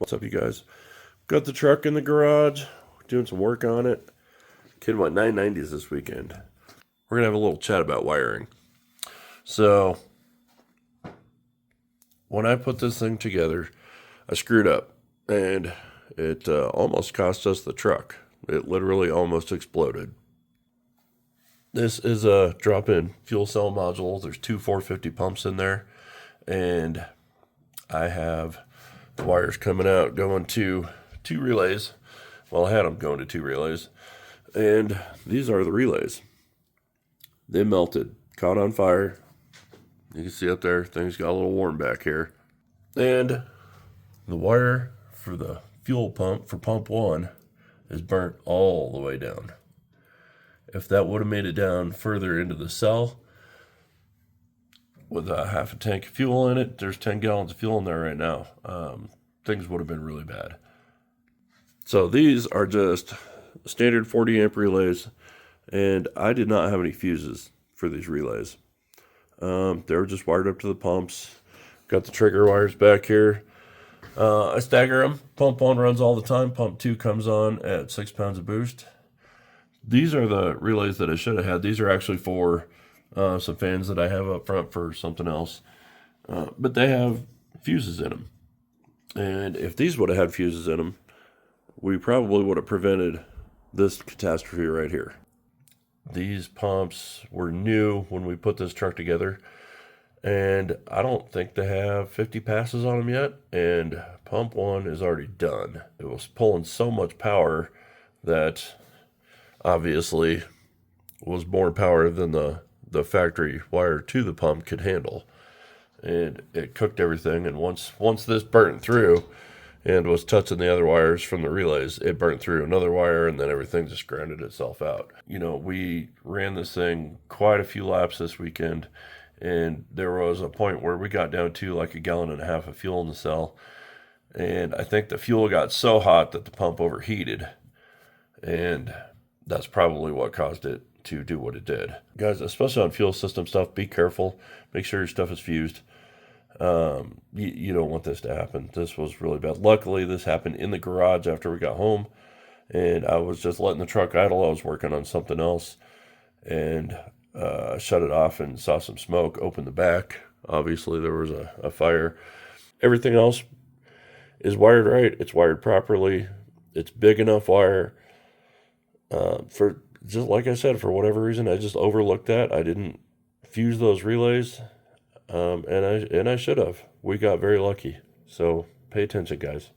What's up, you guys? Got the truck in the garage, doing some work on it. Kidding my 990s this weekend. We're gonna have a little chat about wiring. So, when I put this thing together, I screwed up, and it almost cost us the truck. It literally almost exploded. This is a drop-in fuel cell module. There's two 450 pumps in there, and I have the wires coming out going to two relays. Well, I had them going to two relays, and these are the relays. They melted, caught on fire. You can see up there, things got a little warm back here. And the wire for the fuel pump for pump one is burnt all the way down. If that would have made it down further into the cell with a half a tank of fuel in it, there's 10 gallons of fuel in there right now. Things would have been really bad. So these are just standard 40 amp relays, and I did not have any fuses for these relays. They were just wired up to the pumps. Got the trigger wires back here. I stagger them. Pump one runs all the time. Pump two comes on at 6 pounds of boost. These are the relays that I should have had. These are actually for some fans that I have up front for something else. But they have fuses in them. And if these would have had fuses in them, we probably would have prevented this catastrophe right here. These pumps were new when we put this truck together, and I don't think they have 50 passes on them yet, and pump one is already done. It was pulling so much power that obviously was more power than the factory wire to the pump could handle, and it cooked everything. And once this burnt through and was touching the other wires from the relays, it burnt through another wire, and then everything just grounded itself out. You know, we ran this thing quite a few laps this weekend, and there was a point where we got down to like 1.5 gallons of fuel in the cell, and I think the fuel got so hot that the pump overheated, and that's probably what caused it to do what it did. Guys, especially on fuel system stuff, be careful. Make sure your stuff is fused. You don't want this to happen. This was really bad. Luckily, this happened in the garage after we got home, and I was just letting the truck idle. I was working on something else, and shut it off and saw some smoke. Opened the back. Obviously, there was a fire. Everything else is wired right. It's wired properly. It's big enough wire. For just like I said, for whatever reason, I just overlooked that. I didn't fuse those relays. And I should have. We got very lucky. So pay attention, guys.